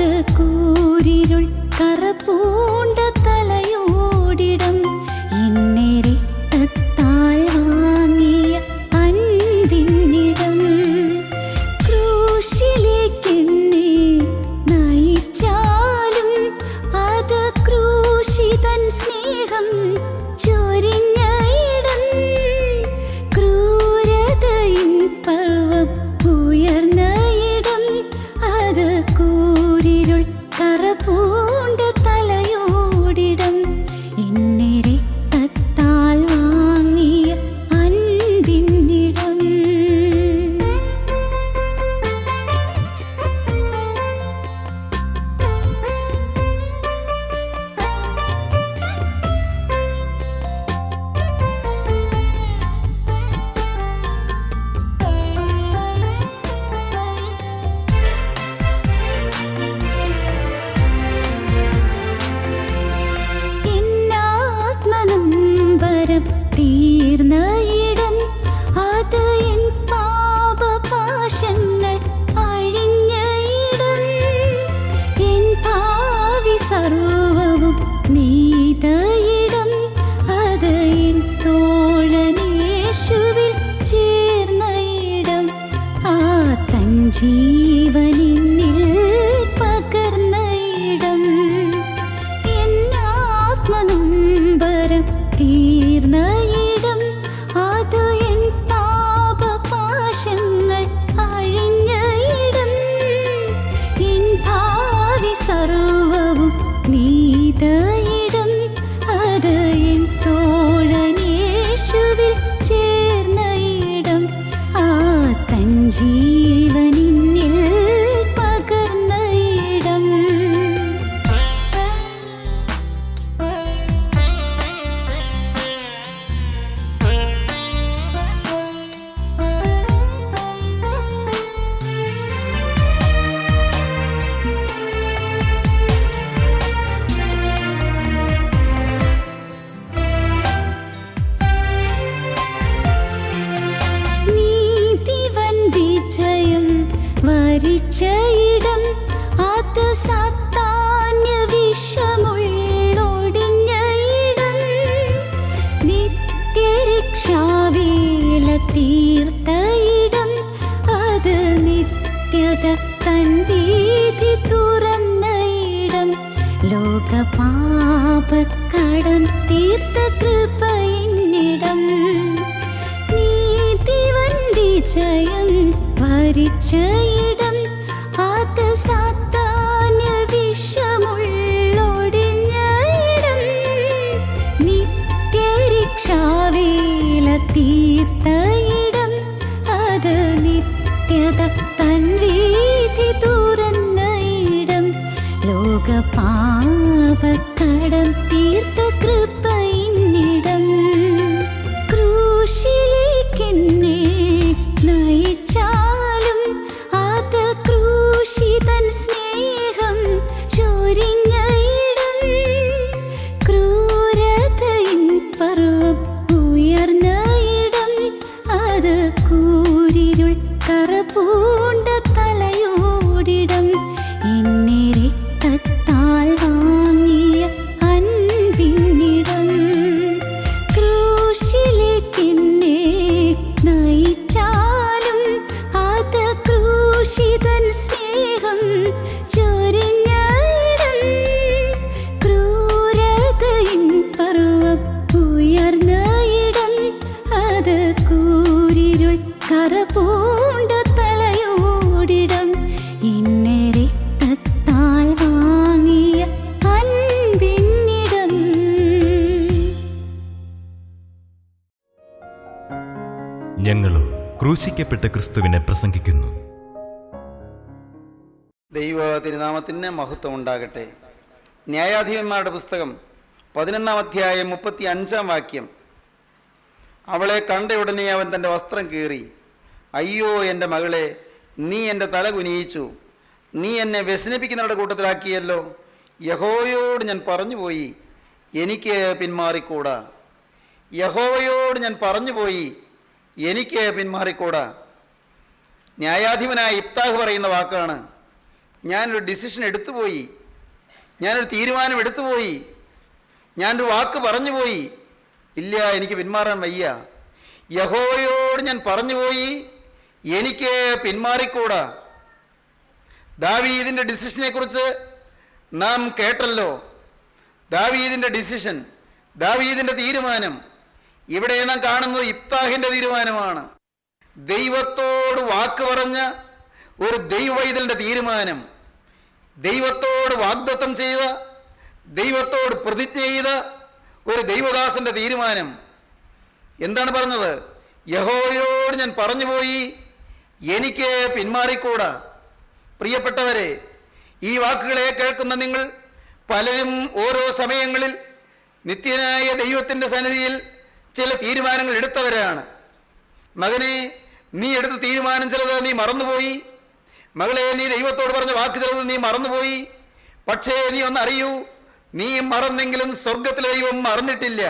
അത് കൂരിരുൾ കറപൂണ്ട തലയോടിടം എന്നെ രക്തത്താൽ വാങ്ങിയ അൻപിന്നിടം ക്രൂശിലേക്കെന്നെ നയിച്ചാലും അത് ക്രൂശിതൻ സ്നേഹം ചൊരിഞ്ഞ ഇടം ക്രൂരതയിൻ പർവ്വം ഉയർന്ന ഇടം അത് കൂരിരുൾ കറപൂണ്ട തലയോടിടം എന്നെ രക്തത്താൽ വാങ്ങിയ അൻപിന്നിടം എന്നാത്മനൊമ്പരം തീർന്ന ഇടം അത് എൻ പാപപാശങ്ങൾ അഴിഞ്ഞ ഇടം എൻ ഭാവി സർവവും നീത ഇടം അത് എൻ തോഴനേശുവിൽ ചേർന്ന ഇടം ആ തൻ ജീവനിൽ പകർന്ന ഇടം എന്നാത്മനൊമ്പരം തീർന്ന ഇടം അത് എൻ പാപപാശങ്ങൾ അഴിഞ്ഞ ഇടം എൻ ഭാവി സർവവും നീത ഇടം അത് എൻ തോഴനേശുവിൽ ചേർന്ന ഇടം ആ തൻ ജീവനിൽ പകർന്ന ഇടം നീതിവൻ വിജയം വരിച്ച ഇടം അത് സാത്താന്യ വിഷമുള്ളൊടിഞ്ഞ ഇടം നിത്യരക്ഷാവേല തീർത്ത ഇടം അത് നിത്യത തൻ വീഥി തുറന്ന ഇടം ലോകപാപക്കടം തീർത്ത കൃപയിന്നിടം നീതിവൻ വിജയം വരിച്ച ഇടം അത് സാത്താന്യ വിഷമുള്ളൊടിഞ്ഞ ഇടം നിത്യരക്ഷാവേല തീർത്ത ഇടം അത് നിത്യത തൻ വീഥി തുറന്ന ഇടം ലോകപാപക്കടം തീർത്ത കൃപയിന്നിടം ക്രൂശിലേക്കെന്നെ നയിച്ചാലും അത് ക്രൂശിതൻ സ്നേഹം ചൊരിഞ്ഞ ഇടം ക്രൂരതയിൻ പർവ്വം ഉയർന്ന ഇടം അത് കൂരിരുൾ കറപൂണ്ട തലയോടിടം എന്നെ രക്തത്താൽ വാങ്ങിയ അൻപിന്നിടം ക്രൂശിലേക്കെന്നെ നയിച്ചാലും അത് ക്രൂശിതൻ സ്നേഹം ചൊരിഞ്ഞ ഇടം ക്രൂരതയിൻ പർവ്വം ഉയർന്ന ഇടം അത് കൂരിരുൾ കറപൂണ്ട തലയോടിടം എന്നെ രക്തത്താൽ വാങ്ങിയ അൻപിന്നിടം ഞങ്ങളും ക്രൂശിക്കപ്പെട്ട ക്രിസ്തുവിനെ പ്രസംഗിക്കുന്നു. ദൈവ തിരുനാമത്തിന് മഹത്വം ഉണ്ടാകട്ടെ. ന്യായാധിപന്മാരുടെ പുസ്തകം 11-ാം അധ്യായം 35-ാം വാക്യം. അവളെ കണ്ട ഉടനെ അവൻ തൻ്റെ വസ്ത്രം കീറി, അയ്യോ എൻ്റെ മകളെ, നീ എൻ്റെ തല കുനിയിച്ചു, നീ എന്നെ വ്യസനിപ്പിക്കുന്നവരുടെ കൂട്ടത്തിലാക്കിയല്ലോ. യഹോവയോട് ഞാൻ പറഞ്ഞുപോയി, എനിക്ക് പിന്മാറിക്കൂടാ. യഹോവയോട് ഞാൻ പറഞ്ഞുപോയി, എനിക്ക് പിന്മാറിക്കൂടാ. ന്യായാധിപനായ ഇബ്താഹ് പറയുന്ന വാക്കാണ്. ഞാനൊരു ഡിസിഷൻ എടുത്തുപോയി, ഞാനൊരു തീരുമാനം എടുത്തുപോയി, ഞാനൊരു വാക്ക് പറഞ്ഞു പോയി. ഇല്ല, എനിക്ക് പിന്മാറാൻ വയ്യ. യഹോവയോട് ഞാൻ പറഞ്ഞുപോയി, എനിക്ക് പിന്മാറിക്കൂടാ. ദാവീദിൻ്റെ ഡിസിഷനെ കുറിച്ച് നാം കേട്ടല്ലോ. ദാവീദിൻ്റെ ഡിസിഷൻ, ദാവീദിൻ്റെ തീരുമാനം. ഇവിടെ നാം കാണുന്നത് ഇബ്താഹിൻ്റെ തീരുമാനമാണ്. ദൈവത്തോട് വാക്ക് പറഞ്ഞ ഒരു ദൈവവൈതലിൻ്റെ തീരുമാനം, ദൈവത്തോട് വാഗ്ദത്തം ചെയ്ത, ദൈവത്തോട് പ്രതിജ്ഞ ചെയ്ത ഒരു ദൈവദാസന്റെ തീരുമാനം. എന്താണ് പറഞ്ഞത്? യഹോവയോട് ഞാൻ പറഞ്ഞുപോയി, എനിക്ക് പിന്മാറിക്കൂടാ. പ്രിയപ്പെട്ടവരെ, ഈ വാക്കുകളെ കേൾക്കുന്ന നിങ്ങൾ പലരും ഓരോ സമയങ്ങളിൽ നിത്യനായ ദൈവത്തിൻ്റെ സന്നിധിയിൽ ചില തീരുമാനങ്ങൾ എടുത്തവരാണ്. മകനെ, നീ എടുത്ത തീരുമാനം ചിലത് നീ മറന്നുപോയി. മകളെ, നീ ദൈവത്തോട് പറഞ്ഞ വാക്ക് ചിലത് നീ മറന്നുപോയി. പക്ഷേ നീ ഒന്നറിയൂ, നീ മറന്നെങ്കിലും സ്വർഗത്തിലെ ദൈവം മറന്നിട്ടില്ല.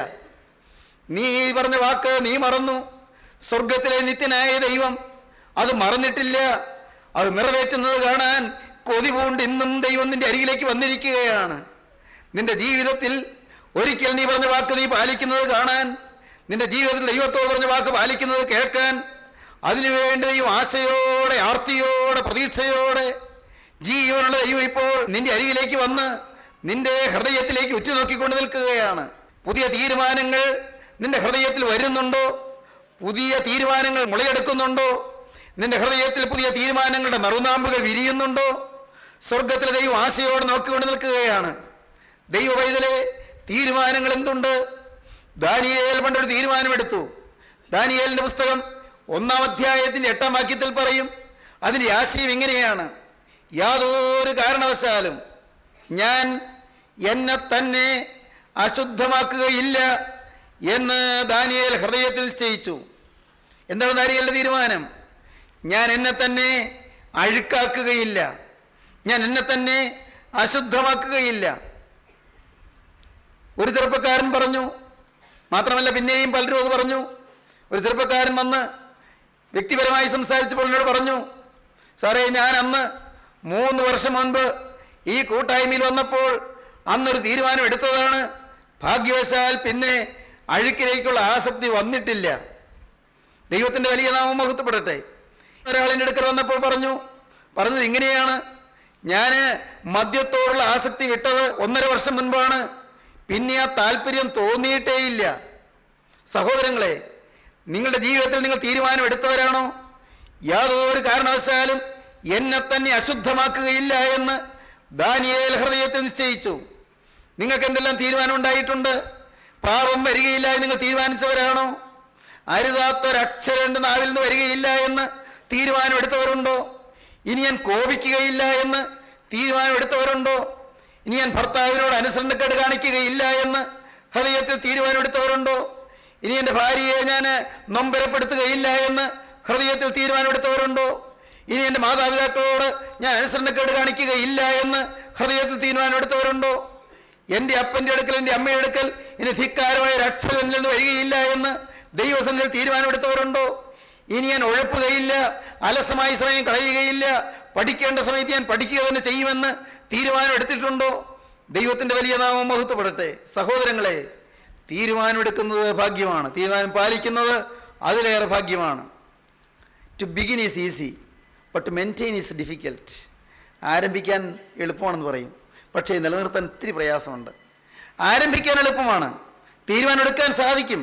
നീ പറഞ്ഞ വാക്ക് നീ മറന്നു, സ്വർഗത്തിലെ നിത്യനായ ദൈവം അത് മറന്നിട്ടില്ല. അത് നിറവേറ്റുന്നത് കാണാൻ കൊതി പൂണ്ട് ഇന്നും ദൈവം നിന്റെ അരികിലേക്ക് വന്നിരിക്കുകയാണ്. നിന്റെ ജീവിതത്തിൽ ഒരിക്കൽ നീ പറഞ്ഞ വാക്ക് നീ പാലിക്കുന്നത് കാണാൻ, നിന്റെ ജീവിതത്തിൽ ദൈവത്തോട് പറഞ്ഞ വാക്ക് പാലിക്കുന്നത് കേൾക്കാൻ, അതിനുവേണ്ടി ദൈവം ആശയോടെ, ആർത്തിയോടെ, പ്രതീക്ഷയോടെ ജീവനുള്ള ദൈവം ഇപ്പോൾ നിന്റെ അരികിലേക്ക് വന്ന് നിന്റെ ഹൃദയത്തിലേക്ക് ഉറ്റുനോക്കിക്കൊണ്ട് നിൽക്കുകയാണ്. പുതിയ തീരുമാനങ്ങൾ നിന്റെ ഹൃദയത്തിൽ വരുന്നുണ്ടോ? പുതിയ തീരുമാനങ്ങൾ മുളയെടുക്കുന്നുണ്ടോ? നിന്റെ ഹൃദയത്തിൽ പുതിയ തീരുമാനങ്ങളുടെ നറുനാമ്പുകൾ വിരിയുന്നുണ്ടോ? സ്വർഗത്തിലെ ദൈവം ആശയോടെ നോക്കിക്കൊണ്ട് നിൽക്കുകയാണ്. ദൈവ പൈതലെ, തീരുമാനങ്ങൾ എന്തുണ്ട്? ദാനിയേൽ പണ്ടൊരു തീരുമാനമെടുത്തു. ദാനിയേലിന്റെ പുസ്തകം 1-ാം അധ്യായത്തിന്റെ 8-ാം വാക്യത്തിൽ പറയും, അതിൻ്റെ ആശയം ഇങ്ങനെയാണ്: യാതൊരു കാരണവശാലും ഞാൻ എന്നെ തന്നെ അശുദ്ധമാക്കുകയില്ല എന്ന് ദാനിയേൽ ഹൃദയത്തിൽ നിശ്ചയിച്ചു. എന്താണ് ദാനിയേലിന്റെ തീരുമാനം? ഞാൻ എന്നെ തന്നെ അഴുക്കാക്കുകയില്ല, ഞാൻ എന്നെ തന്നെ അശുദ്ധമാക്കുകയില്ല. ഒരു ചെറുപ്പക്കാരൻ പറഞ്ഞു, മാത്രമല്ല പിന്നെയും പലരും അത് പറഞ്ഞു. ഒരു ചെറുപ്പക്കാരൻ വന്ന് വ്യക്തിപരമായി സംസാരിച്ചപ്പോൾ എന്നോട് പറഞ്ഞു, സാറേ, ഞാൻ അന്ന് 3 വർഷം മുൻപ് ഈ കൂട്ടായ്മയിൽ വന്നപ്പോൾ അന്നൊരു തീരുമാനം എടുത്തതാണ്. ഭാഗ്യവശാൽ പിന്നെ അഴുക്കിലേക്കുള്ള ആസക്തി വന്നിട്ടില്ല. ദൈവത്തിൻ്റെ വലിയ നാമം മഹത്വപ്പെടട്ടെ. ഒരാളിൻ്റെ അടുക്കൽ വന്നപ്പോൾ പറഞ്ഞത് ഇങ്ങനെയാണ്: ഞാൻ മദ്യത്തോടുള്ള ആസക്തി വിട്ടത് 1.5 വർഷം മുൻപാണ്, പിന്നെ ആ താല്പര്യം തോന്നിയിട്ടേയില്ല. സഹോദരങ്ങളെ, നിങ്ങളുടെ ജീവിതത്തിൽ നിങ്ങൾ തീരുമാനം എടുത്തവരാണോ? യാതൊരു കാരണവശാലും എന്നെ തന്നെ അശുദ്ധമാക്കുകയില്ല എന്ന് ദാനിയേൽ ഹൃദയത്തിൽ നിശ്ചയിച്ചു. നിങ്ങൾക്ക് എന്തെല്ലാം തീരുമാനം ഉണ്ടായിട്ടുണ്ട്? പാപം വരികയില്ല എന്ന് നിങ്ങൾ തീരുമാനിച്ചവരാണോ? അരുതാത്തൊരക്ഷരം എൻ്റെ നാവിൽ നിന്ന് വരികയില്ല എന്ന് തീരുമാനമെടുത്തവരുണ്ടോ? ഇനി ഞാൻ കോപിക്കുകയില്ല എന്ന് തീരുമാനമെടുത്തവരുണ്ടോ? ഇനി ഞാൻ ഭർത്താവിനോട് അനുസരണക്കേട് കാണിക്കുകയില്ല എന്ന് ഹൃദയത്തിൽ തീരുമാനമെടുത്തവരുണ്ടോ? ഇനി എൻ്റെ ഭാര്യയെ ഞാൻ നൊമ്പരപ്പെടുത്തുകയില്ല എന്ന് ഹൃദയത്തിൽ തീരുമാനമെടുത്തവരുണ്ടോ? ഇനി എൻ്റെ മാതാപിതാക്കളോട് ഞാൻ അനുസരണക്കേട് കാണിക്കുകയില്ല എന്ന് ഹൃദയത്തിൽ തീരുമാനമെടുത്തവരുണ്ടോ? എൻ്റെ അപ്പൻ്റെ അടുക്കൽ, എൻ്റെ അമ്മയുടെ അടുക്കൽ ഇനി ധിക്കാരമായ ഒരു അക്ഷരം എന്നിൽ നിന്ന് വരികയില്ല എന്ന് ദൈവസന്നിധിയിൽ തീരുമാനമെടുത്തവരുണ്ടോ? ഇനി ഞാൻ ഉഴപ്പുകയില്ല, അലസമായി സമയം കളയുകയില്ല, പഠിക്കേണ്ട സമയത്ത് ഞാൻ പഠിക്കുക തന്നെ ചെയ്യുമെന്ന് തീരുമാനം എടുത്തിട്ടുണ്ടോ? ദൈവത്തിൻ്റെ വലിയ നാമം മഹത്വപ്പെടട്ടെ. സഹോദരങ്ങളെ, തീരുമാനമെടുക്കുന്നത് ഭാഗ്യമാണ്, തീരുമാനം പാലിക്കുന്നത് അതിലേറെ ഭാഗ്യമാണ്. To begin is easy, but maintain is difficult. ആരംഭിക്കാൻ എളുപ്പമാണെന്ന് പറയും, പക്ഷേ നിലനിർത്താൻ ഒത്തിരി പ്രയാസമുണ്ട്. ആരംഭിക്കാൻ എളുപ്പമാണ്, തീരുമാനമെടുക്കാൻ സാധിക്കും.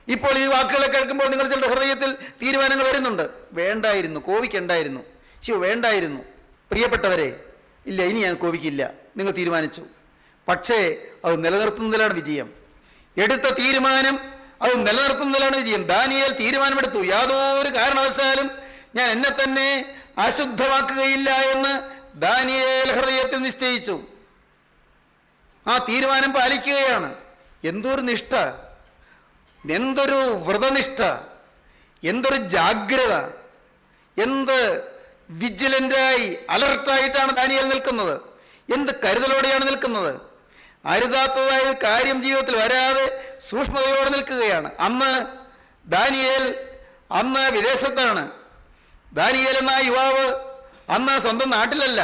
ഇപ്പോൾ ഈ വാക്കുകളെ കേൾക്കുമ്പോൾ നിങ്ങൾ ചിലരുടെ ഹൃദയത്തിൽ തീരുമാനങ്ങൾ വരുന്നുണ്ട്. വേണ്ടായിരുന്നു, കോപിക്കണ്ടായിരുന്നു, വേണ്ടായിരുന്നു. പ്രിയപ്പെട്ടവരെ, ഇല്ല, ഇനി ഞാൻ കോപിക്കില്ല, നിങ്ങൾ തീരുമാനിച്ചു. പക്ഷേ അത് നിലനിർത്തുന്നതിലാണ് വിജയം. എടുത്ത തീരുമാനം അത് നിലനിർത്തുന്നതിലാണ് വിജയം. ദാനിയേൽ തീരുമാനമെടുത്തു, യാതൊരു കാരണവശാലും ഞാൻ എന്നെ തന്നെ അശുദ്ധമാക്കുകയില്ല എന്ന് ദാനിയേൽ ഹൃദയത്തിൽ നിശ്ചയിച്ചു. ആ തീരുമാനം പാലിക്കുകയാണ്. എന്തൊരു നിഷ്ഠ, എന്തൊരു വ്രതനിഷ്ഠ, എന്തൊരു ജാഗ്രത, എന്ത് വിജിലൻ്റായി, അലർട്ടായിട്ടാണ് ദാനിയേൽ നിൽക്കുന്നത്. എന്ത് കരുതലോടെയാണ് നിൽക്കുന്നത്. അരുതാത്തതായ ഒരു കാര്യം ജീവിതത്തിൽ വരാതെ സൂക്ഷ്മതയോടെ നിൽക്കുകയാണ്. ദാനിയേൽ വിദേശത്താണ്. ദാനിയേൽ എന്ന യുവാവ് അന്ന് സ്വന്തം നാട്ടിലല്ല,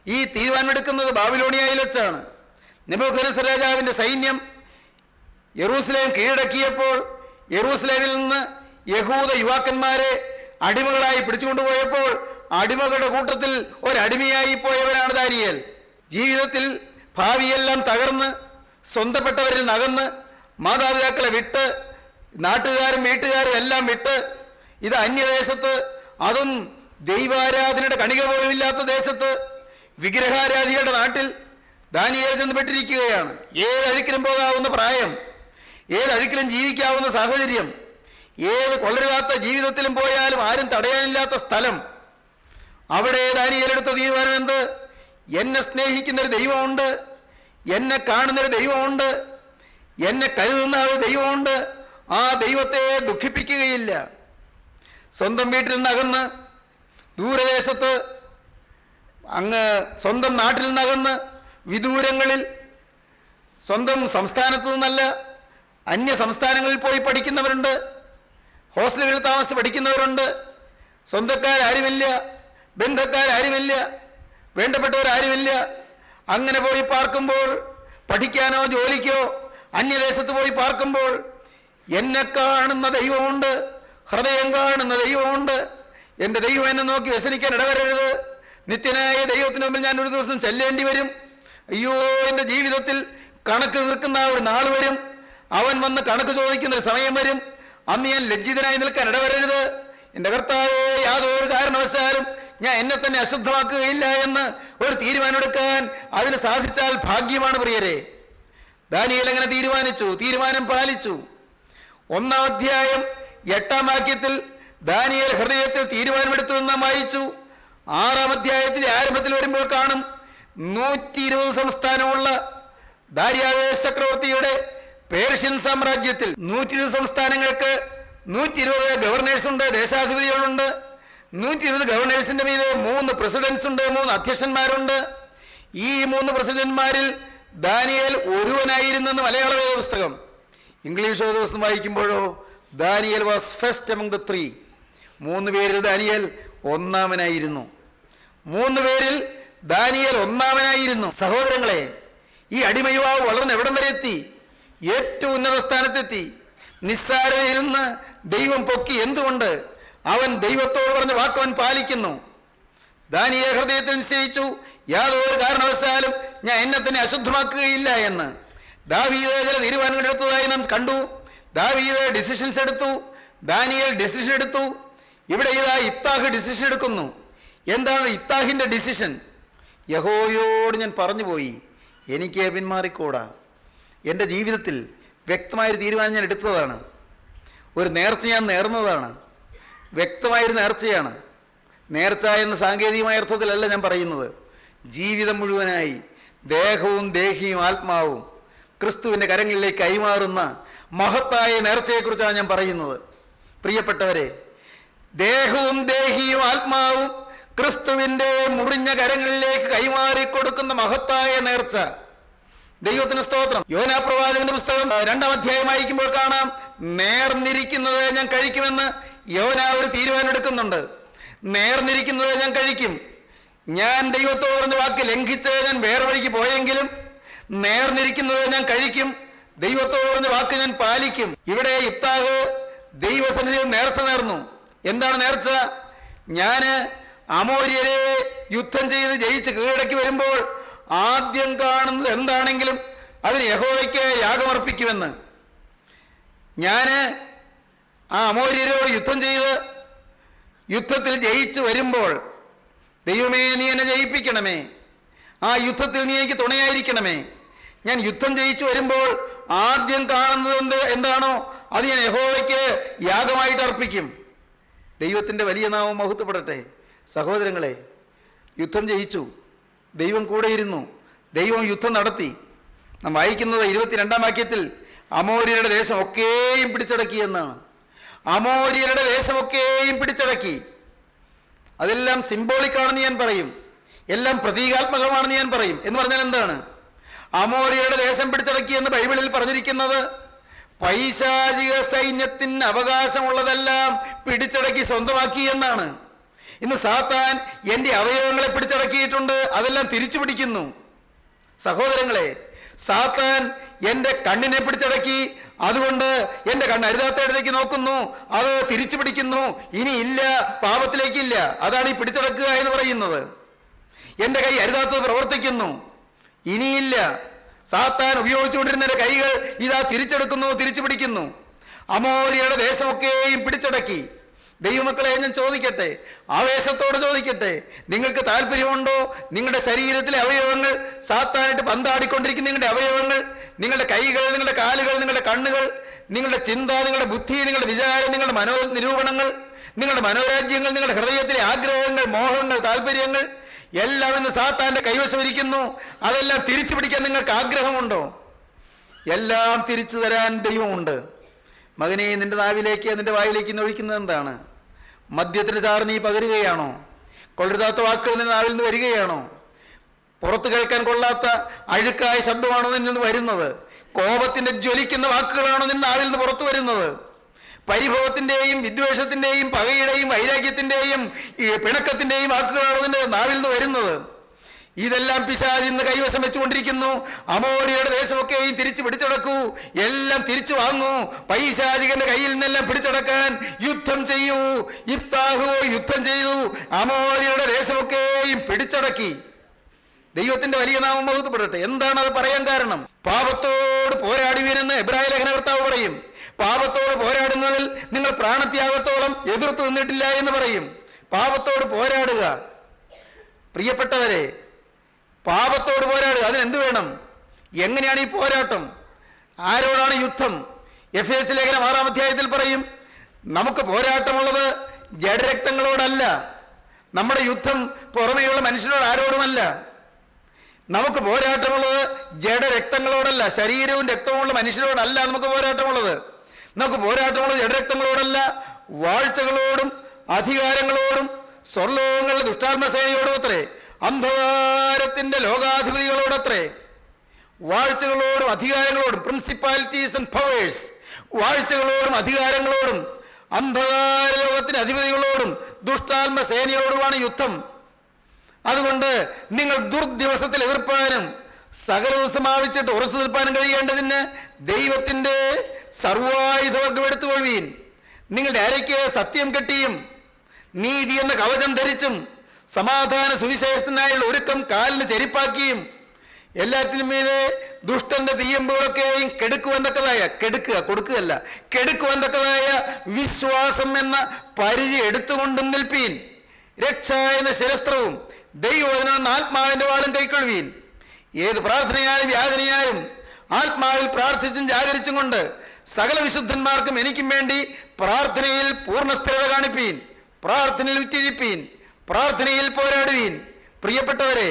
ഈ തീരുമാനമെടുക്കുന്നത് ബാബിലോണിയയിൽ വെച്ചാണ്. നെബൂഖദ്നേസർ രാജാവിൻ്റെ സൈന്യം യെറൂസലേം കീഴടക്കിയപ്പോൾ യെറൂസലേമിൽ നിന്ന് യഹൂദ യുവാക്കന്മാരെ അടിമകളായി പിടിച്ചുകൊണ്ടുപോയപ്പോൾ അടിമകളുടെ കൂട്ടത്തിൽ ഒരടിമയായി പോയവരാണ് ദാനിയേൽ. ജീവിതത്തിൽ ഭാവിയെല്ലാം തകർന്ന് സ്വന്തപ്പെട്ടവരിൽ നകന്ന് മാതാപിതാക്കളെ വിട്ട് നാട്ടുകാരും വീട്ടുകാരും എല്ലാം വിട്ട് ഇത് അന്യദേശത്ത്, അതും ദൈവാരാധനയുടെ കണിക പോലുമില്ലാത്ത ദേശത്ത്, വിഗ്രഹാരാധികളുടെ നാട്ടിൽ ദാനിയേൽ ചെന്നുപെട്ടിരിക്കുകയാണ്. ഏതഴുക്കിലും പോകാവുന്ന പ്രായം, ഏതഴുക്കിലും ജീവിക്കാവുന്ന സാഹചര്യം, ഏത് കൊള്ളരുതാത്ത ജീവിതത്തിലും പോയാലും ആരും തടയാനില്ലാത്ത സ്ഥലം. അവിടെ ദാനിയേൽ എടുത്ത തീരുമാനം എന്ത്? എന്നെ സ്നേഹിക്കുന്നൊരു ദൈവമുണ്ട്, എന്നെ കാണുന്നൊരു ദൈവമുണ്ട്, എന്നെ കരുതുന്ന ഒരു ദൈവമുണ്ട്. ആ ദൈവത്തെ ദുഃഖിപ്പിക്കുകയില്ല. സ്വന്തം വീട്ടിൽ നിന്നകന്ന് ദൂരദേശത്ത്, അങ്ങ് സ്വന്തം നാട്ടിൽ നിന്നകന്ന് വിദൂരങ്ങളിൽ, സ്വന്തം സംസ്ഥാനത്തു നിന്നല്ല അന്യ സംസ്ഥാനങ്ങളിൽ പോയി പഠിക്കുന്നവരുണ്ട്, ഹോസ്റ്റലുകളിൽ താമസിച്ച് പഠിക്കുന്നവരുണ്ട്. സ്വന്തക്കാരാരുമില്ല, ബന്ധക്കാരാരുമില്ല, വേണ്ടപ്പെട്ടവരാരുമില്ല. അങ്ങനെ പോയി പാർക്കുമ്പോൾ, പഠിക്കാനോ ജോലിക്കോ അന്യദേശത്ത് പോയി പാർക്കുമ്പോൾ എന്നെ കാണുന്ന ദൈവമുണ്ട്, ഹൃദയം കാണുന്ന ദൈവമുണ്ട്. എൻ്റെ ദൈവം എന്നെ നോക്കി വ്യസനിക്കാൻ ഇടവരരുത്. നിത്യനായ ദൈവത്തിന് മുമ്പിൽ ഞാൻ ഒരു ദിവസം ചെല്ലേണ്ടി വരും. അയ്യോ, എൻ്റെ ജീവിതത്തിൽ കണക്ക് തീർക്കുന്ന ഒരു നാൾ വരും. അവൻ വന്ന് കണക്ക് ചോദിക്കുന്നൊരു സമയം വരും. അന്ന് ഞാൻ ലജ്ജിതനായി നിൽക്കാൻ ഇടവരരുത്. എൻ്റെ കർത്താവേ, യാതൊരു കാരണവശാലും ഞാൻ എന്നെ തന്നെ അശുദ്ധമാക്കുകയില്ല എന്ന് ഒരു തീരുമാനമെടുക്കാൻ അതിന് സാധിച്ചാൽ ഭാഗ്യമാണ് പ്രിയരെ. ദാനിയേൽ അങ്ങനെ തീരുമാനിച്ചു, തീരുമാനം പാലിച്ചു. 1-ാം അധ്യായം 8-ാം വാക്യത്തിൽ ദാനിയേൽ ഹൃദയത്തിൽ തീരുമാനമെടുത്തു എന്ന് നാം വായിച്ചു. 6-ാം അധ്യായത്തിന്റെ ആരംഭത്തിൽ വരുമ്പോൾ കാണും 120 സംസ്ഥാനമുള്ള ദാര്യാവേശ് ചക്രവർത്തിയുടെ പേർഷ്യൻ സാമ്രാജ്യത്തിൽ 120 സംസ്ഥാനങ്ങൾക്ക് 120 ഗവർണേഴ്സ് ഉണ്ട്, ദേശാധിപതികളുണ്ട്. 120 ഗവർണേഴ്സിന്റെ മീതെ 3 പ്രസിഡന്റ്സ് ഉണ്ട്, 3 അധ്യക്ഷന്മാരുണ്ട്. ഈ 3 പ്രസിഡന്റ്മാരിൽ ദാനിയേൽ ഒരുവനായിരുന്നെന്ന് മലയാള വേദ പുസ്തകം. ഇംഗ്ലീഷ് വേദ പുസ്തകം വായിക്കുമ്പോഴോ Daniel was first among the 3. 3 പേരിൽ ദാനിയേൽ ഒന്നാമനായിരുന്നു. 3 പേരിൽ ദാനിയേൽ ഒന്നാമനായിരുന്നു. സഹോദരങ്ങളെ, ഈ അടിമയുവാവ് വളർന്ന് എവിടം വരെ എത്തി? ഏറ്റവും ഉന്നത സ്ഥാനത്തെത്തി. നിസ്സാരതയിൽ നിന്ന് ദൈവം പൊക്കി. എന്തുകൊണ്ട്? അവൻ ദൈവത്തോട് പറഞ്ഞ വാക്കവൻ പാലിക്കുന്നു. ദാനിയേൽ ഹൃദയത്തിൽ നിശ്ചയിച്ചു, യാതൊരു കാരണവശാലും ഞാൻ എന്നെ തന്നെ അശുദ്ധമാക്കുകയില്ല എന്ന്. ദാവീദ് ചില തീരുമാനങ്ങൾ എടുത്തതായി നാം കണ്ടു. ദാവീദ് ഡിസിഷൻസ് എടുത്തു, ദാനിയേൽ ഡിസിഷൻ എടുത്തു. ഇവിടെ ഇതാ ഇഫ്താഹ് ഡിസിഷൻ എടുക്കുന്നു. എന്താണ് ഇഫ്താഹിന്റെ ഡിസിഷൻ? യഹോവയോട് ഞാൻ പറഞ്ഞു പോയി, എനിക്ക് പിന്മാറിക്കൂടാ. എൻ്റെ ജീവിതത്തിൽ വ്യക്തമായൊരു തീരുമാനം ഞാൻ എടുത്തതാണ്. ഒരു നേർച്ച ഞാൻ നേർന്നതാണ്. വ്യക്തമായൊരു നേർച്ചയാണ്. നേർച്ച എന്ന സാങ്കേതികമായ അർത്ഥത്തിലല്ല ഞാൻ പറയുന്നത്. ജീവിതം മുഴുവനായി ദേഹവും ദേഹിയും ആത്മാവും ക്രിസ്തുവിൻ്റെ കരങ്ങളിലേക്ക് കൈമാറുന്ന മഹത്തായ നേർച്ചയെക്കുറിച്ചാണ് ഞാൻ പറയുന്നത്. പ്രിയപ്പെട്ടവരെ, ദേഹവും ദേഹിയും ആത്മാവും ക്രിസ്തുവിൻ്റെ മുറിഞ്ഞ കരങ്ങളിലേക്ക് കൈമാറിക്കൊടുക്കുന്ന മഹത്തായ നേർച്ച. ദൈവത്തിന് സ്തോത്രം. യോനാ പ്രവാചകന്റെ പുസ്തകം 2-ാം അധ്യായം വായിക്കുമ്പോൾ കാണാം, നേർന്നിരിക്കുന്നത് ഞാൻ കഴിക്കുമെന്ന് യോനാ ഒരു തീരുമാനം എടുക്കുന്നുണ്ട്. നേർന്നിരിക്കുന്നത് ഞാൻ കഴിക്കും. ഞാൻ ദൈവത്തോട് പറഞ്ഞ വാക്ക് ലംഘിച്ച് ഞാൻ വേറെ വഴിക്ക് പോയെങ്കിലും നേർന്നിരിക്കുന്നത് ഞാൻ കഴിക്കും. ദൈവത്തോട് പറഞ്ഞ വാക്ക് ഞാൻ പാലിക്കും. ഇവിടെ ഇഫ്താഹ് ദൈവസന്നിധിയിൽ നേർച്ച നേർന്നു. എന്താണ് നേർച്ച? ഞാന് അമോര്യരെ യുദ്ധം ചെയ്ത് ജയിച്ച് കീഴടക്കി വരുമ്പോൾ ആദ്യം കാണുന്നത് എന്താണെങ്കിലും അതിന് യഹോവയ്ക്ക് യാഗമർപ്പിക്കുമെന്ന്. ഞാന് ആ അമോര്യരോട് യുദ്ധം ചെയ്ത് യുദ്ധത്തിൽ ജയിച്ച് വരുമ്പോൾ, ദൈവമേ നീ എന്നെ ജയിപ്പിക്കണമേ, ആ യുദ്ധത്തിൽ നീ എനിക്ക് തുണയായിരിക്കണമേ. ഞാൻ യുദ്ധം ജയിച്ചു വരുമ്പോൾ ആദ്യം കാണുന്നത് എന്താണോ അത് ഞാൻ യഹോവയ്ക്ക് യാഗമായിട്ട് അർപ്പിക്കും. ദൈവത്തിൻ്റെ വലിയ നാമം മഹത്വപ്പെടട്ടെ. സഹോദരങ്ങളെ, യുദ്ധം ജയിച്ചു, ദൈവം കൂടെയിരുന്നു, ദൈവം യുദ്ധം നടത്തി. നാം വായിക്കുന്നത് 22-ാം വാക്യത്തിൽ അമോര്യരുടെ ദേശം ഒക്കെയും പിടിച്ചടക്കി എന്നാണ്. അമോര്യരുടെ ദേശമൊക്കെയും പിടിച്ചടക്കി. അതെല്ലാം സിംബോളിക്കാണെന്ന് ഞാൻ പറയും, എല്ലാം പ്രതീകാത്മകമാണെന്ന് ഞാൻ പറയും. എന്ന് പറഞ്ഞാൽ എന്താണ്? അമോര്യരുടെ ദേശം പിടിച്ചടക്കി എന്ന് ബൈബിളിൽ പറഞ്ഞിരിക്കുന്നത് പൈശാചിക സൈന്യത്തിന് അവകാശമുള്ളതെല്ലാം പിടിച്ചടക്കി സ്വന്തമാക്കി എന്നാണ്. ഇന്ന് സാത്താൻ എൻ്റെ അവയവങ്ങളെ പിടിച്ചടക്കിയിട്ടുണ്ട്, അതെല്ലാം തിരിച്ചു പിടിക്കുന്നു. സഹോദരങ്ങളെ, സാത്താൻ എൻ്റെ കണ്ണിനെ പിടിച്ചടക്കി, അതുകൊണ്ട് എൻ്റെ കണ്ണ് അരുതാത്തയിടത്തേക്ക് നോക്കുന്നു, അത് തിരിച്ചു പിടിക്കുന്നു. ഇനിയില്ല, പാപത്തിലേക്കില്ല. അതാണ് ഈ പിടിച്ചടക്കുക എന്ന് പറയുന്നത്. എൻ്റെ കൈ അരുതാത്തത് പ്രവർത്തിക്കുന്നു, ഇനിയില്ല. സാത്താൻ ഉപയോഗിച്ചുകൊണ്ടിരുന്ന എൻ്റെ കൈകൾ ഇതാ തിരിച്ചെടുക്കുന്നു, തിരിച്ചു പിടിക്കുന്നു. അമോര്യരുടെ ദേശമൊക്കെയും പിടിച്ചടക്കി. ദൈവമക്കളെ, ഞാൻ ചോദിക്കട്ടെ, ആവേശത്തോട് ചോദിക്കട്ടെ, നിങ്ങൾക്ക് താല്പര്യമുണ്ടോ നിങ്ങളുടെ ശരീരത്തിലെ അവയവങ്ങൾ സാത്താനായിട്ട് പന്താടിക്കൊണ്ടിരിക്കുന്ന നിങ്ങളുടെ അവയവങ്ങൾ, നിങ്ങളുടെ കൈകൾ, നിങ്ങളുടെ കാലുകൾ, നിങ്ങളുടെ കണ്ണുകൾ, നിങ്ങളുടെ ചിന്ത, നിങ്ങളുടെ ബുദ്ധി, നിങ്ങളുടെ വിചാരം, നിങ്ങളുടെ മനോനിരൂപണങ്ങൾ, നിങ്ങളുടെ മനോരാജ്യങ്ങൾ, നിങ്ങളുടെ ഹൃദയത്തിലെ ആഗ്രഹങ്ങൾ, മോഹങ്ങൾ, താല്പര്യങ്ങൾ എല്ലാം ഇന്ന് സാത്താന്റെ കൈവശം ഇരിക്കുന്നു. അതെല്ലാം തിരിച്ചു പിടിക്കാൻ നിങ്ങൾക്ക് ആഗ്രഹമുണ്ടോ? എല്ലാം തിരിച്ചു തരാൻ ദൈവമുണ്ട്. മകനെ, നിന്റെ നാവിലേക്ക്, നിന്റെ വായിലേക്ക് ഇന്ന് ഒഴിക്കുന്നത് എന്താണ്? മദ്യത്തിന്റെ ചാറ് നീ പകരുകയാണോ? കൊള്ളരുതാത്ത വാക്കുകൾ നിന്റെ നാവിൽ നിന്ന് വരികയാണോ? പുറത്ത് കേൾക്കാൻ കൊള്ളാത്ത അഴുക്കായ ശബ്ദമാണോ നിന്നിൽ നിന്ന് വരുന്നത്? കോപത്തിന്റെ ജ്വലിക്കുന്ന വാക്കുകളാണോ നിന്റെ നാവിൽ നിന്ന് പുറത്തു വരുന്നത്? പരിഭവത്തിന്റെയും വിദ്വേഷത്തിന്റെയും പകയുടെയും വൈരാഗ്യത്തിന്റെയും പിണക്കത്തിന്റെയും വാക്കുകളാണോ നിന്റെ നാവിൽ നിന്ന് വരുന്നത്? ഇതെല്ലാം പിശാച് ഇന്ന് കൈവശം വെച്ചുകൊണ്ടിരിക്കുന്നു. അമോര്യയുടെ ദേശമൊക്കെയും തിരിച്ചു പിടിച്ചടക്കൂ, എല്ലാം തിരിച്ചു വാങ്ങൂ. പൈശാചികന്റെ കയ്യിൽ നിന്നെല്ലാം പിടിച്ചടക്കാൻ യുദ്ധം ചെയ്യൂ. യിഫ്താഹ് യുദ്ധം ചെയ്തു, അമോര്യയുടെ ദേശമൊക്കെയും പിടിച്ചടക്കി. ദൈവത്തിന്റെ വലിയ നാമം മഹത്വപ്പെടട്ടെ. എന്താണ് അത് പറയാൻ കാരണം? പാപത്തോട് പോരാടുവീനെന്ന് എബ്രായ ലേഖന കർത്താവ് പറയും. പാപത്തോട് പോരാടുന്നതിൽ നിങ്ങൾ പ്രാണത്യാഗത്തോളം എതിർത്ത് നിന്നിട്ടില്ല എന്ന് പറയും. പാപത്തോട് പോരാടുക. പ്രിയപ്പെട്ടവരെ, പാപത്തോട് പോരാടുക. അതിനെന്ത് വേണം? എങ്ങനെയാണ് ഈ പോരാട്ടം? ആരോടാണ് യുദ്ധം? എഫേസ്യ ലേഖനം 6-ാം അധ്യായത്തിൽ പറയും, നമുക്ക് പോരാട്ടമുള്ളത് ജഡരക്തങ്ങളോടല്ല. നമ്മുടെ യുദ്ധം പുറമേയുള്ള മനുഷ്യരോട് ആരോടുമല്ല. നമുക്ക് പോരാട്ടമുള്ളത് ജഡരക്തങ്ങളോടല്ല, ശരീരവും രക്തവുമുള്ള മനുഷ്യരോടല്ല നമുക്ക് പോരാട്ടമുള്ളത്. നമുക്ക് പോരാട്ടമുള്ളത് ജഡരക്തങ്ങളോടല്ല, വാഴ്ചകളോടും അധികാരങ്ങളോടും സ്വർലോകങ്ങളുടെ ദുഷ്ടാത്മസേനയോടും അത്രേ, അന്ധകാരത്തിന്റെ ലോകാധിപതികളോടത്രേ. വാഴ്ചകളോടും അധികാരങ്ങളോടും, പ്രിൻസിപ്പാലിറ്റീസ് ആൻഡ് പവേഴ്സ്, വാഴ്ചകളോടും അധികാരങ്ങളോടും അന്ധകാര ലോകത്തിന്റെ അധിപതികളോടും ദുഷ്ടാത്മസേനയോടുമാണ് യുദ്ധം. അതുകൊണ്ട് നിങ്ങൾ ദുർദിവസത്തിൽ എതിർപ്പാനും സകലവും സമാപിച്ചിട്ട് ഉറച്ചു നിൽപ്പാനും കഴിയേണ്ടതിന് ദൈവത്തിന്റെ സർവായുധവർഗം എടുത്തുകൊള്ളുവീൻ. നിങ്ങളുടെ അരയ്ക്ക് സത്യം കെട്ടിയും നീതി എന്ന കവചം ധരിച്ചും സമാധാന സുവിശേഷത്തിനായുള്ള ഒരുക്കം കാലിന് ചെരിപ്പാക്കിയും എല്ലാത്തിനും മീതെ ദുഷ്ടന്റെ തീയമ്പുകളൊക്കെയും കെടുക്കുവന്തക്കതായ വിശ്വാസം എന്ന പരിധി എടുത്തുകൊണ്ടും നിൽപ്പീൻ. രക്ഷ എന്ന ശിരസ്ത്രവും ദൈവവചനം എന്ന ആത്മാവിന്റെ വാളും കൈക്കൊള്ളുവീൻ. ഏത് പ്രാർത്ഥനയായും യാചനയായും ആത്മാവിൽ പ്രാർത്ഥിച്ചും ജാഗരിച്ചും കൊണ്ട് സകല വിശുദ്ധന്മാർക്കും എനിക്കും വേണ്ടി പ്രാർത്ഥനയിൽ പൂർണ്ണ സ്ഥിരത കാണിപ്പീൻ. പ്രാർത്ഥനയിൽ ഉറ്റിരിപ്പീൻ, പ്രാർത്ഥനയിൽ പോരാടുവീൻ. പ്രിയപ്പെട്ടവരെ,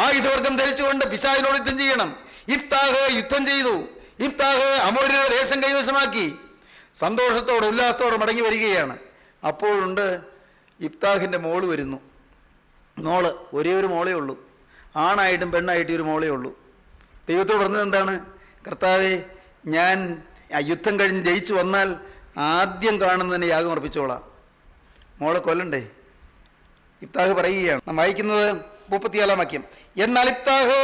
ആയുധവർഗം ധരിച്ചുകൊണ്ട് പിശാചിനോട് യുദ്ധം ചെയ്യണം. യിഫ്താഹ് യുദ്ധം ചെയ്തു. യിഫ്താഹ് അമോര്യരുടെ ദേശം കൈവശമാക്കി സന്തോഷത്തോടെ ഉല്ലാസത്തോടെ മടങ്ങി വരികയാണ്. അപ്പോഴുണ്ട് യിഫ്താഹിന്റെ മോള് വരുന്നു. മോള്, ഒരേ ഒരു മോളേ ഉള്ളൂ. ആണായിട്ടും പെണ്ണായിട്ടും ഒരു മോളേ ഉള്ളൂ. ദൈവത്തോട് പറഞ്ഞത് എന്താണ്? കർത്താവേ, ഞാൻ യുദ്ധം കഴിഞ്ഞ് ജയിച്ചു വന്നാൽ ആദ്യം കാണുന്നതിന് യാഗം അർപ്പിച്ചോളാം. മോളെ കൊല്ലണ്ടേ? യിഫ്താഹ് പറയുകയാണ്. നാം വായിക്കുന്നത് 34-ാം വാക്യം. എന്നാൽ യിഫ്താഹ്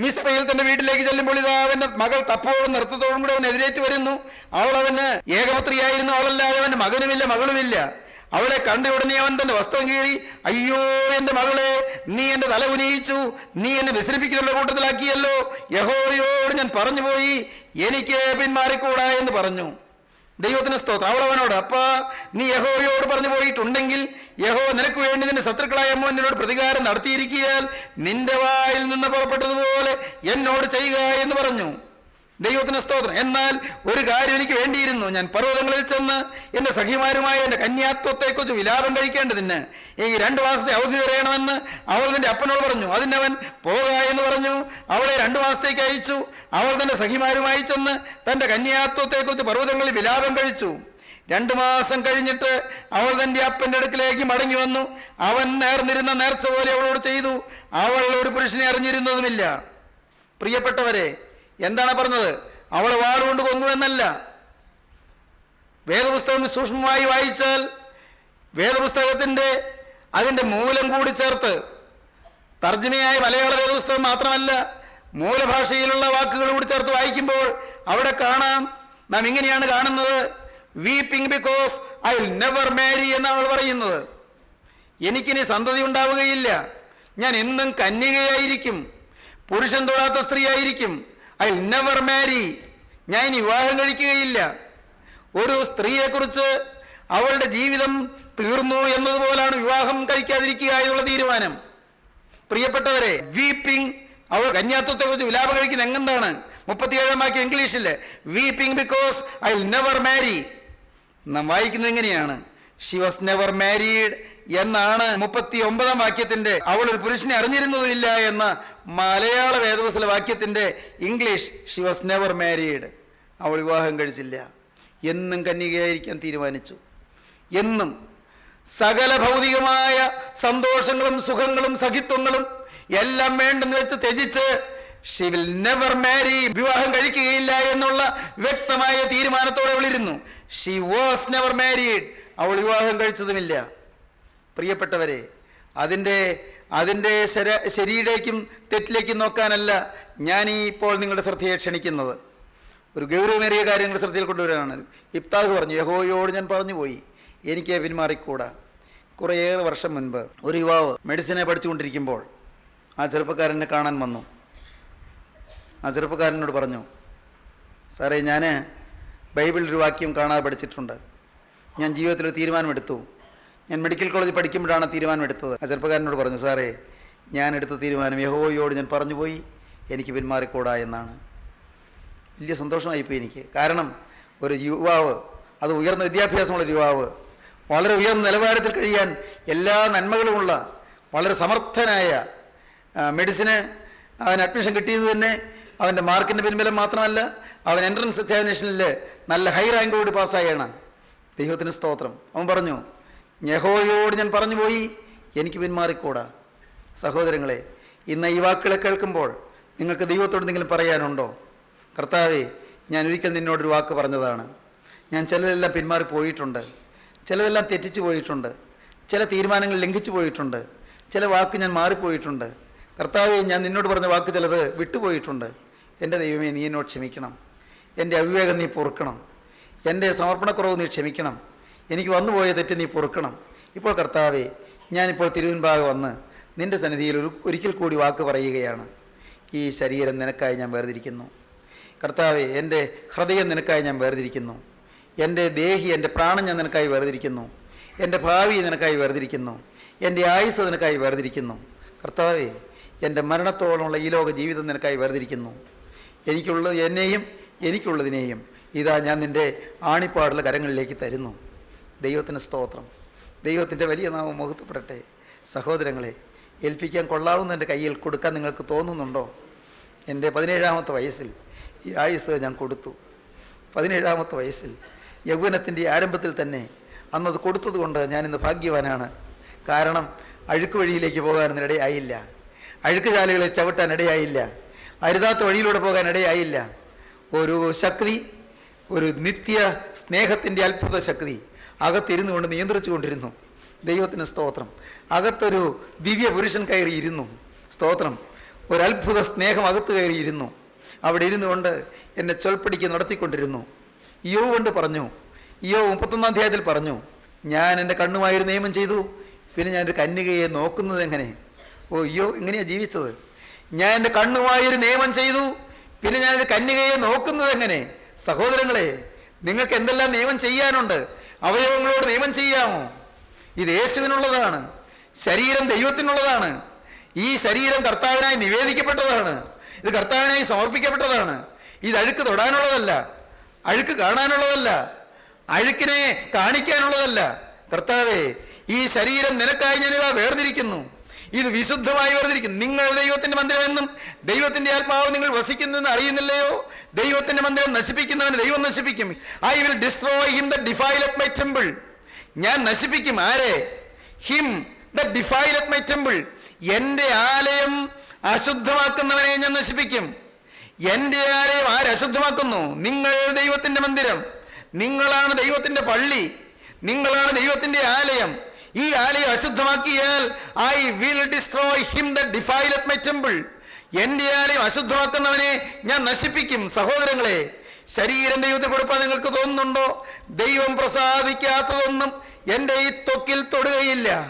മിസ്പയിൽ തന്റെ വീട്ടിലേക്ക് ചെല്ലുമ്പോൾ ഇതാ അവന്റെ മകൾ തപ്പോഴും നൃത്തത്തോടും കൂടെ അവൻ എതിരേറ്റ് വരുന്നു. അവൾ അവന് ഏകപുത്രിയായിരുന്നു. അവളല്ലാതെ അവന്റെ മകനുമില്ല, മകളുമില്ല. അവളെ കണ്ട ഉടനെ അവൻ തന്റെ വസ്ത്രം കീറി, അയ്യോ എന്റെ മകളെ, നീ എന്റെ തല ഉന്നയിച്ചു, നീ എന്നെ വ്യസനിപ്പിക്കുന്നവരുടെ കൂട്ടത്തിലാക്കിയല്ലോ. യഹോവയോട് ഞാൻ പറഞ്ഞു പോയി, എനിക്ക് പിന്മാറിക്കൂടാ എന്ന് പറഞ്ഞു. ദൈവത്തിന് സ്തോത്രം. അവളവനോട്, അപ്പാ, നീ യഹോവയോട് പറഞ്ഞു പോയിട്ടുണ്ടെങ്കിൽ യഹോവ നിനക്ക് വേണ്ടി നിന്റെ ശത്രുക്കളായ അമ്മോന്യനോട് പ്രതികാരം നടത്തിയിരിക്കിയാൽ നിന്റെ വായിൽ നിന്ന് പുറപ്പെട്ടതുപോലെ എന്നോട് ചെയ്യുക എന്ന് പറഞ്ഞു. ദൈവത്തിന് സ്തോത്രം. എന്നാൽ ഒരു കാര്യം എനിക്ക് വേണ്ടിയിരുന്നു. ഞാൻ പർവ്വതങ്ങളിൽ ചെന്ന് എൻ്റെ സഖിമാരുമായ എൻ്റെ കന്യാത്വത്തെക്കുറിച്ച് വിലാപം കഴിക്കേണ്ടതിന് ഈ 2 മാസത്തെ അവധി തരയണമെന്ന് അവൾ നിന്റെ അപ്പനോട് പറഞ്ഞു. അതിനവൻ പോക എന്ന് പറഞ്ഞു. അവളെ 2 മാസത്തേക്ക് അയച്ചു. അവൾ തൻ്റെ സഖിമാരുമായി ചെന്ന് തൻ്റെ കന്യാത്വത്തെക്കുറിച്ച് പർവ്വതങ്ങളിൽ വിലാപം കഴിച്ചു. 2 മാസം കഴിഞ്ഞിട്ട് അവൾ തൻ്റെ അപ്പൻ്റെ അടുക്കിലേക്ക് മടങ്ങി വന്നു. അവൻ നേർന്നിരുന്ന നേർച്ച പോലെ അവളോട് ചെയ്തു. അവൾ ഒരു പുരുഷനെ അറിഞ്ഞിരുന്നതുമില്ല. പ്രിയപ്പെട്ടവരെ, എന്താണ് പറഞ്ഞത്? അവളെ വാളുകൊണ്ട് കൊന്നു എന്നല്ല. വേദപുസ്തകം സൂക്ഷ്മമായി വായിച്ചാൽ വേദപുസ്തകത്തിന്റെ അതിൻ്റെ മൂലം കൂടി ചേർത്ത് തർജ്ജമയായ മലയാള വേദപുസ്തകം മാത്രമല്ല മൂലഭാഷയിലുള്ള വാക്കുകൾ കൂടി ചേർത്ത് വായിക്കുമ്പോൾ അവിടെ കാണാം, നാം ഇങ്ങനെയാണ് കാണുന്നത്. Weeping because I will never marry എന്നാണ് അവൾ പറയുന്നത്. എനിക്കിനി സന്തതി ഉണ്ടാവുകയില്ല, ഞാൻ എന്നും കന്യകയായിരിക്കും, പുരുഷൻ തൊടാത്ത സ്ത്രീ ആയിരിക്കും. ഐ വിൽ നെവർ മാരി, ഞാൻ ഇനി വിവാഹം കഴിക്കുകയില്ല. ഒരു സ്ത്രീയെക്കുറിച്ച് അവളുടെ ജീവിതം തീർന്നു എന്നതുപോലാണ് വിവാഹം കഴിക്കാതിരിക്കുക എന്നുള്ള തീരുമാനം. പ്രിയപ്പെട്ടവരെ, വീപ്പിംഗ്, അവൾ കന്യാത്വത്തെക്കുറിച്ച് വിലാപം കഴിക്കുന്ന എങ്ങെന്താണ്? 37 വാക്യം ഇംഗ്ലീഷിൽ, weeping because I will never marry. നാം വായിക്കുന്നത് എങ്ങനെയാണ്? ഷി വാസ് നെവർ മാരീഡ് എന്നാണ് 39 വാക്യത്തിന്റെ അവൾ ഒരു പുരുഷനെ അറിഞ്ഞിരുന്നതുമില്ല എന്ന മലയാള വേദപുസ്തക വാക്യത്തിന്റെ English. She was never married, അവൾ വിവാഹം കഴിച്ചില്ല, എന്നും കന്യകയായിരിക്കാൻ തീരുമാനിച്ചു. എന്നും സകല ഭൗതികമായ സന്തോഷങ്ങളും സുഖങ്ങളും സഖിത്വങ്ങളും എല്ലാം വേണ്ടെന്ന് വെച്ച് ത്യജിച്ച് ഷി വിൽ നെവർ മാരി, വിവാഹം കഴിക്കുകയില്ല എന്നുള്ള വ്യക്തമായ തീരുമാനത്തോടെ അവളിരുന്നു. ഷി വാസ് നെവർ മാരീഡ്, അവൾ വിവാഹം കഴിച്ചതുമില്ല. പ്രിയപ്പെട്ടവരെ, അതിൻ്റെ ശരിയിലേക്കും തെറ്റിലേക്കും നോക്കാനല്ല ഞാൻ ഇപ്പോൾ നിങ്ങളുടെ ശ്രദ്ധയെ ക്ഷണിക്കുന്നത്. ഒരു ഗൗരവമേറിയ കാര്യങ്ങളുടെ ശ്രദ്ധയിൽ കൊണ്ടുവരാനാണ്. ഇബ്താഹ് പറഞ്ഞു, യഹോവയോട് ഞാൻ പറഞ്ഞു പോയി, എനിക്ക് പിന്മാറിക്കൂടാ. കുറേയേറെ വർഷം മുൻപ് ഒരു യുവാവ് മെഡിസിനെ പഠിച്ചുകൊണ്ടിരിക്കുമ്പോൾ ആ ചെറുപ്പക്കാരനെ കാണാൻ വന്നു. ആ ചെറുപ്പക്കാരനോട് പറഞ്ഞു, സാറേ, ഞാൻ ബൈബിളിലൊരു വാക്യം കാണാതെ പഠിച്ചിട്ടുണ്ട്. ഞാൻ ജീവിതത്തിലൊരു തീരുമാനമെടുത്തു. ഞാൻ മെഡിക്കൽ കോളേജിൽ പഠിക്കുമ്പോഴാണ് തീരുമാനമെടുത്തത്. ആ ചെറുപ്പക്കാരനോട് പറഞ്ഞു, സാറേ, ഞാൻ എടുത്ത തീരുമാനം യഹോവയോട് ഞാൻ പറഞ്ഞു പോയി, എനിക്ക് പിന്മാറിക്കൂടാ എന്നാണ്. വലിയ സന്തോഷമായിപ്പോയി എനിക്ക്. കാരണം ഒരു യുവാവ്, അത് ഉയർന്ന വിദ്യാഭ്യാസമുള്ള യുവാവ്, വളരെ ഉയർന്ന നിലവാരത്തിൽ കഴിയാൻ എല്ലാ നന്മകളുമുള്ള വളരെ സമർത്ഥനായ, മെഡിസിന് അവൻ അഡ്മിഷൻ കിട്ടിയത് തന്നെ അവൻ്റെ മാർക്കിൻ്റെ പിൻബലം മാത്രമല്ല, അവൻ എൻട്രൻസ് എക്സാമിനേഷനിൽ നല്ല ഹൈ റാങ്കോട് പാസ്സായാണ്. ദൈവത്തിന് സ്തോത്രം. അവൻ പറഞ്ഞു, യഹോവയോട് ഞാൻ പറഞ്ഞു പോയി, എനിക്ക് പിന്മാറിക്കൂടാ. സഹോദരങ്ങളെ, ഇന്ന് ഈ വാക്കുകളെ കേൾക്കുമ്പോൾ നിങ്ങൾക്ക് ദൈവത്തോട് എന്തെങ്കിലും പറയാനുണ്ടോ? കർത്താവേ, ഞാൻ ഒരിക്കൽ നിന്നോടൊരു വാക്ക് പറഞ്ഞതാണ്. ഞാൻ ചിലതെല്ലാം പിന്മാറിപ്പോയിട്ടുണ്ട്, ചിലതെല്ലാം തെറ്റിച്ച് പോയിട്ടുണ്ട്, ചില തീരുമാനങ്ങൾ ലംഘിച്ചു പോയിട്ടുണ്ട്, ചില വാക്ക് ഞാൻ മാറിപ്പോയിട്ടുണ്ട്. കർത്താവേ, ഞാൻ നിന്നോട് പറഞ്ഞ വാക്ക് ചിലത് വിട്ടുപോയിട്ടുണ്ട്. എൻ്റെ ദൈവമേ, നീ എന്നോട് ക്ഷമിക്കണം. എൻ്റെ അവിവേകം നീ പൊറുക്കണം. എൻ്റെ സമർപ്പണക്കുറവ് നീ ക്ഷമിക്കണം. എനിക്ക് വന്നുപോയ തെറ്റ് നീ പൊറുക്കണം. ഇപ്പോൾ കർത്താവേ, ഞാനിപ്പോൾ തിരുവൻപാകെ വന്ന് നിൻ്റെ സന്നിധിയിൽ ഒരിക്കൽ കൂടി വാക്ക് പറയുകയാണ്. ഈ ശരീരം നിനക്കായി ഞാൻ വേർതിരിക്കുന്നു. കർത്താവേ, എൻ്റെ ഹൃദയം നിനക്കായി ഞാൻ വേർതിരിക്കുന്നു. എൻ്റെ ദേഹി, എൻ്റെ പ്രാണൻ ഞാൻ നിനക്കായി വേർതിരിക്കുന്നു. എൻ്റെ ഭാവി നിനക്കായി വേർതിരിക്കുന്നു. എൻ്റെ ആയുസ് നിനക്കായി വേർതിരിക്കുന്നു. കർത്താവേ, എൻ്റെ മരണത്തോളമുള്ള ഈ ലോക ജീവിതം നിനക്കായി വേർതിരിക്കുന്നു. എനിക്കുള്ളത് എന്നെയും എനിക്കുള്ളതിനെയും ഇതാ ഞാൻ നിൻ്റെ ആണിപ്പാടുള്ള കരങ്ങളിലേക്ക് തരുന്നു. ദൈവത്തിന് സ്തോത്രം. ദൈവത്തിൻ്റെ വലിയ നാമം മഹത്വപ്പെടട്ടെ. സഹോദരങ്ങളെ, ഏൽപ്പിക്കാൻ കൊള്ളാവുന്ന എൻ്റെ കയ്യിൽ കൊടുക്കാൻ നിങ്ങൾക്ക് തോന്നുന്നുണ്ടോ? എൻ്റെ 17-ാമത്തെ വയസ്സിൽ ഈ ആയുസ് ഞാൻ കൊടുത്തു. 17-ാമത്തെ വയസ്സിൽ യൗവനത്തിൻ്റെ ആരംഭത്തിൽ തന്നെ അന്നത് കൊടുത്തത് കൊണ്ട് ഞാനിന്ന് ഭാഗ്യവാനാണ്. കാരണം അഴുക്ക് വഴിയിലേക്ക് പോകാനിടയായില്ല, അഴുക്കുചാലുകളെ ചവിട്ടാൻ ഇടയായില്ല, അരുതാത്ത വഴിയിലൂടെ പോകാൻ ഇടയായില്ല. ഒരു ശക്തി, ഒരു നിത്യ സ്നേഹത്തിൻ്റെ അത്ഭുത ശക്തി അകത്തിരുന്നു കൊണ്ട് നിയന്ത്രിച്ചു കൊണ്ടിരുന്നു. ദൈവത്തിന് സ്തോത്രം. അകത്തൊരു ദിവ്യ പുരുഷൻ കയറിയിരുന്നു. സ്തോത്രം. ഒരു അത്ഭുത സ്നേഹം അകത്ത് കയറിയിരുന്നു. അവിടെ ഇരുന്നു കൊണ്ട് എന്നെ ചൊൽപ്പടിക്ക് നടത്തിക്കൊണ്ടിരുന്നു. യോവ് കൊണ്ട് പറഞ്ഞു, യോവ് 31-ാം അധ്യായത്തിൽ പറഞ്ഞു, ഞാൻ എൻ്റെ കണ്ണുമായൊരു നിയമം ചെയ്തു, പിന്നെ ഞാനൊരു കന്യകയെ നോക്കുന്നത് എങ്ങനെ? ഓ, യോ എങ്ങനെയാണ് ജീവിച്ചത്? ഞാൻ എൻ്റെ കണ്ണുമായൊരു നിയമം ചെയ്തു, പിന്നെ ഞാനൊരു കന്യകയെ നോക്കുന്നത് എങ്ങനെ? സഹോദരങ്ങളെ, നിങ്ങൾക്ക് എന്തെല്ലാം നിയമം ചെയ്യാനുണ്ട്? അവയവങ്ങളോട് നിയമം ചെയ്യാമോ? ഇത് യേശുവിനുള്ളതാണ്. ശരീരം ദൈവത്തിനുള്ളതാണ്. ഈ ശരീരം കർത്താവിനായി നിവേദിക്കപ്പെട്ടതാണ്. ഇത് കർത്താവിനായി സമർപ്പിക്കപ്പെട്ടതാണ്. ഇത് അഴുക്ക് തൊടാനുള്ളതല്ല, അഴുക്ക് കാണാനുള്ളതല്ല, അഴുക്കിനെ കാണിക്കാനുള്ളതല്ല. കർത്താവേ, ഈ ശരീരം നിനക്കായി ഞാനിതാ വേർതിരിക്കുന്നു. ഇത് വിശുദ്ധമായി വേർതിരിക്കുന്നു. നിങ്ങൾ ദൈവത്തിന്റെ മന്ദിരമെന്നും ദൈവത്തിന്റെ ആത്മാവ് നിങ്ങൾ വസിക്കുന്നെന്ന് അറിയുന്നില്ലയോ? ദൈവത്തിന്റെ മന്ദിരം നശിപ്പിക്കുന്നവന് ദൈവം നശിപ്പിക്കും. I will destroy him that defileth my temple. ഞാൻ നശിപ്പിക്കും. ആരെ? Him that defileth my temple. എൻ്റെ ആലയം അശുദ്ധമാക്കുന്നവനെ ഞാൻ നശിപ്പിക്കും. എൻ്റെ ആലയം ആരശുദ്ധമാക്കുന്നു? നിങ്ങൾ ദൈവത്തിന്റെ മന്ദിരം, നിങ്ങളാണ് ദൈവത്തിന്റെ പള്ളി, നിങ്ങളാണ് ദൈവത്തിന്റെ ആലയം. ഈ ആലയം അശുദ്ധമാക്കിയാൽ I will destroy him that defileth my temple. എന്റെ ആലയം അശുദ്ധമാക്കുന്നവനെ ഞാൻ നശിപ്പിക്കും. സഹോദരങ്ങളെ, ശരീരം ദൈവത്തിന് കൊടുപ്പാൻ നിങ്ങൾക്ക് തോന്നുന്നുണ്ടോ? ദൈവം പ്രസാദിക്കാത്തതൊന്നും എൻ്റെ ഈ ത്വക്കിൽ തൊടുകയില്ല.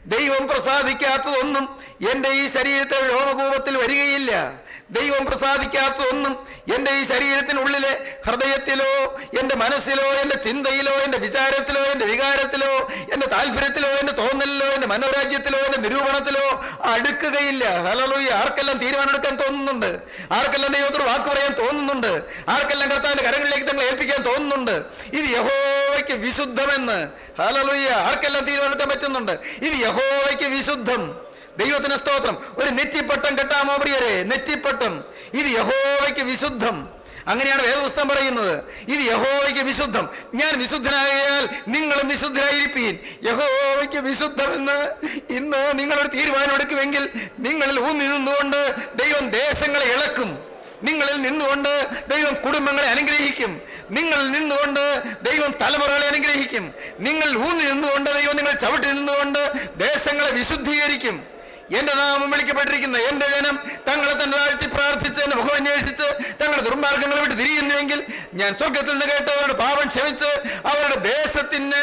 ദൈവം പ്രസാദിക്കാത്തതൊന്നും എൻ്റെ ഈ ശരീരത്തെ രോമകൂപത്തിൽ വരികയില്ല. ദൈവം പ്രസാദിക്കാത്തതൊന്നും എൻ്റെ ഈ ശരീരത്തിനുള്ളിലെ ഹൃദയത്തിലോ എൻ്റെ മനസ്സിലോ എൻ്റെ ചിന്തയിലോ എൻ്റെ വിചാരത്തിലോ എൻ്റെ വികാരത്തിലോ എൻ്റെ താല്പര്യത്തിലോ എൻ്റെ തോന്നലിലോ എൻ്റെ മനോരാജ്യത്തിലോ എൻ്റെ നിരൂപണത്തിലോ അടുക്കുകയില്ല. ഹല്ലേലൂയ. ആർക്കെല്ലാം തീരുമാനമെടുക്കാൻ തോന്നുന്നുണ്ട്? ആർക്കെല്ലാം ദൈവത്തോട് വാക്ക് പറയാൻ തോന്നുന്നുണ്ട്? ആർക്കെല്ലാം കർത്താവിന്റെ കരങ്ങളിലേക്ക് തങ്ങളെ ഏൽപ്പിക്കാൻ തോന്നുന്നുണ്ട്? ഇത് യഹോവയ്ക്ക് വിശുദ്ധമെന്ന്. ഹല്ലേലൂയ. ആർക്കെല്ലാം തീരുമാനമെടുക്കാൻ പറ്റുന്നുണ്ട്? ഇത് യഹോവയ്ക്ക് വിശുദ്ധം. ദൈവത്തിന് സ്തോത്രം. ഒരു നെറ്റിപ്പട്ടം കെട്ടാമോ പ്രിയരെ? നെറ്റിപ്പട്ടം. ഇത് യഹോവയ്ക്ക് വിശുദ്ധം. അങ്ങനെയാണ് വേദപുസ്തകം പറയുന്നത്. ഇത് യഹോവയ്ക്ക് വിശുദ്ധം. ഞാൻ വിശുദ്ധനായാൽ നിങ്ങളും വിശുദ്ധരായിരിപ്പീൻ. യഹോവയ്ക്ക് വിശുദ്ധമെന്ന് ഇന്ന് നിങ്ങളൊരു തീരുമാനം എടുക്കുമെങ്കിൽ നിങ്ങളിൽ ഊന്നി നിന്നുകൊണ്ട് ദൈവം ദേശങ്ങളെ ഇളക്കും. നിങ്ങളിൽ നിന്നുകൊണ്ട് ദൈവം കുടുംബങ്ങളെ അനുഗ്രഹിക്കും. നിങ്ങളിൽ നിന്നുകൊണ്ട് ദൈവം തലമുറകളെ അനുഗ്രഹിക്കും. നിങ്ങൾ ഊന്നി നിന്നുകൊണ്ട് ദൈവം നിങ്ങൾ ചവിട്ടി നിന്നുകൊണ്ട് ദേശങ്ങളെ വിശുദ്ധീകരിക്കും. എന്റെ നാമം വിളിക്കപ്പെട്ടിരിക്കുന്ന എന്റെ ജനം തങ്ങളെ തന്നെ താഴ്ത്തി പ്രാർത്ഥിച്ച് എന്റെ മുഖം അന്വേഷിച്ച് തങ്ങളുടെ ദുർമാർഗങ്ങളെ വിട്ട് തിരിയുന്നുവെങ്കിൽ ഞാൻ സ്വർഗത്തിൽ നിന്ന് കേട്ട് അവരുടെ പാപം ക്ഷമിച്ച് അവരുടെ ദേശത്തിന്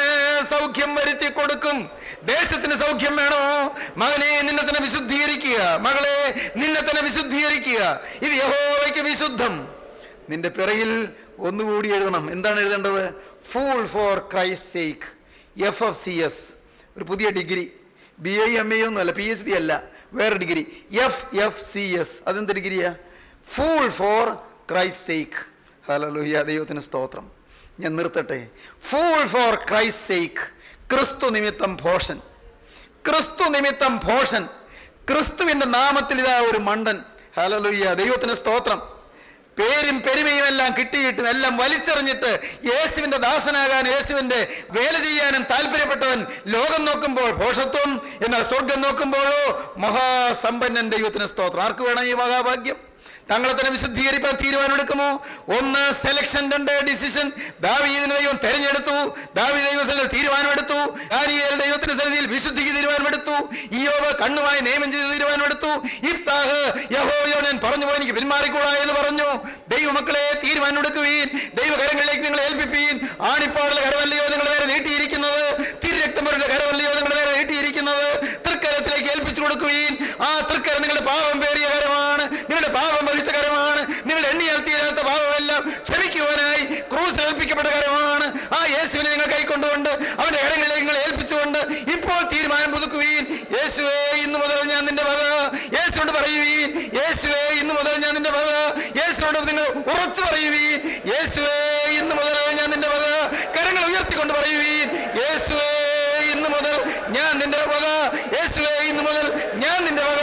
സൗഖ്യം വരുത്തി കൊടുക്കും. ദേശത്തിന് സൗഖ്യം വേണോ? മകനെ, നിന്നെ തന്നെ വിശുദ്ധീകരിക്കുക. മകളെ, നിന്നെ തന്നെ വിശുദ്ധീകരിക്കുക. ഇത് യഹോവയ്ക്ക് വിശുദ്ധം. നിന്റെ പിറകിൽ ഒന്നുകൂടി എഴുതണം. എന്താണ് എഴുതേണ്ടത്? Fool for Christ sake. FFCS, ഒരു പുതിയ ഡിഗ്രി. BA MA ഒന്നുമല്ല, PhD അല്ല, വേറെ ഡിഗ്രി. FFCS. അതെന്ത് ഡിഗ്രിയാ? Fool for Christ sake. ഹല്ലേലൂയ. ദൈവത്തിന് സ്തോത്രം. ഞാൻ നിർത്തട്ടെ. Fool for Christ sake. ക്രിസ്തു നിമിത്തം ഭോഷൻ. ക്രിസ്തു നിമിത്തം ഭോഷൻ. ക്രിസ്തുവിന്റെ നാമത്തിൽ ഇതാ ഒരു മണ്ടൻ. ഹല്ലേലൂയ. ദൈവത്തിന് സ്തോത്രം. പേരും പെരുമയും എല്ലാം കിട്ടിയിട്ടും എല്ലാം വലിച്ചെറിഞ്ഞിട്ട് യേശുവിന്റെ ദാസനാകാൻ, യേശുവിന്റെ വേല ചെയ്യാനും താല്പര്യപ്പെട്ടവൻ ലോകം നോക്കുമ്പോൾ ഭോഷത്വം, എന്നാൽ സ്വർഗം നോക്കുമ്പോഴോ മഹാസമ്പന്നൻ. ദൈവത്തിന് സ്തോത്രം. ആർക്ക് വേണം ഈ മഹാഭാഗ്യം? തങ്ങളെ തന്നെ വിശുദ്ധീകരിക്കാൻ തീരുമാനമെടുക്കുമോ? ഒന്ന് സെലക്ഷൻ, രണ്ട് ഡിസിഷൻ. ദാവീദിനെ ദൈവം തെരഞ്ഞെടുത്തു. ദാവീദ് ദൈവത്തിൽ തീരുമാനമെടുത്തു. ദാനിയേൽ ദൈവത്തിന്റെ സന്നിധിയിൽ വിശുദ്ധിക്ക് തീരുമാനമെടുത്തു. ഇയ്യോബ് കണ്ണുമായി നിയമം ചെയ്ത് തീരുമാനമെടുത്തു. ഇഫ്താഹ് യഹോവയോട് പറഞ്ഞു പോയി എനിക്ക് പിന്മാറിക്കൂടാ എന്ന് പറഞ്ഞു. ദൈവമക്കളെ, തീരുമാനമെടുക്കുവീൻ. ദൈവകരങ്ങളിലേക്ക് നിങ്ങളെ ഏൽപ്പിപ്പീൻ. ആണിപ്പാടുള്ള കരവല്ലയോ നിങ്ങളുടെ നേരെ നീട്ടിയിരിക്കുന്നത്? തിരുരക്തമരുടെ കരവല്ലയോ നിങ്ങളുടെ നേരെ നീട്ടിയിരിക്കുന്നത്? തൃക്കരത്തിലേക്ക് ഏൽപ്പിച്ചു കൊടുക്കുവീൻ. ആ തൃക്കരം നിങ്ങളുടെ പാപം പേറിയ കരമാണ്. നിങ്ങളുടെ പാപം വഹിച്ച കരമാണ്. നിങ്ങളുടെ എണ്ണിയാൽ തീരാത്ത പാപമെല്ലാം ക്ഷമിക്കുവാനായി ക്രൂസിൽ ഏൽപ്പിക്കപ്പെട്ട കരമാണ്. ആ യേശുവിനെ നിങ്ങൾ കൈക്കൊണ്ടുകൊണ്ട് അവന്റെ കരങ്ങളിലേക്ക് നിങ്ങൾ ഏൽപ്പിച്ചുകൊണ്ട് ഇപ്പോൾ തീരുമാനം പുതുക്കുവീൻ. യേശുവേ, ഇന്നു മുതൽ ഞാൻ നിന്റെ വക. യേശുവോട് പറയുവീൻ. യേശുവേ, ഇന്നു മുതൽ ഞാൻ നിന്റെ വക. യേശുവോട് നിങ്ങൾ ഉറച്ചു പറയുവീൻ. യേശുവേ, ഇന്നു മുതൽ ഞാൻ നിന്റെ വക. കരങ്ങൾ ഉയർത്തിക്കൊണ്ട് പറയുവീൻ. യേശുവേ, ഇന്നു മുതൽ ഞാൻ നിന്റെ വക. യേശുവേ, ഇന്നു മുതൽ ഞാൻ നിന്റെ വക.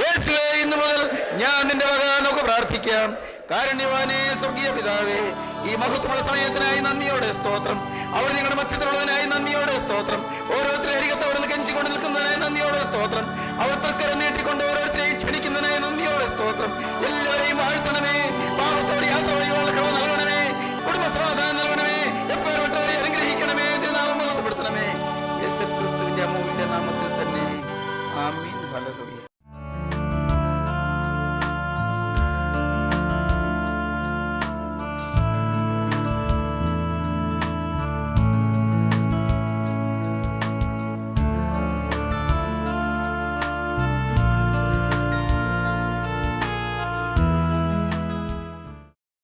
യേശുവേ, ഇന്നു മുതൽ ഞാൻ നിന്റെ വക. നമുക്ക് പ്രാർത്ഥിക്കാം. കാരുണ്യവാനേ, സ്വർഗീയ പിതാവേ, ഈ മഹത്വമുള്ള സമയത്തിനായി നന്ദിയോടെ സ്തോത്രം. അവർ നിങ്ങളുടെ മധ്യത്തിലുള്ളതിനായി നന്ദിയോടെ സ്തോത്രം. ഓരോരുത്തരെ അരികത്ത് അവർ കെഞ്ചിക്കൊണ്ട് നിൽക്കുന്നതിനായി നന്ദിയോടെ സ്തോത്രം. അവർ തൃക്കരം നീട്ടിക്കൊണ്ട് ഓരോരുത്തരെയും ക്ഷണിക്കുന്നതിനായി നന്ദിയോടെ സ്തോത്രം. എല്ലാവരെയും വാഴ്ത്തണമേ. പാപത്തോട് യാത്ര വഴിയുള്ള കൃപ നൽകണമേ. കുടുംബ സമാധാനം നൽകണമേ. എപ്പോഴവരെ അനുഗ്രഹിക്കണമേ. തിരുനാമം മഹത്വപ്പെടുത്തണമേ. യേശുക്രിസ്തുവിന്റെ അമൂല്യ നാമത്തിൽ തന്നെ. ആമീൻ. ഹല്ലേലൂയ.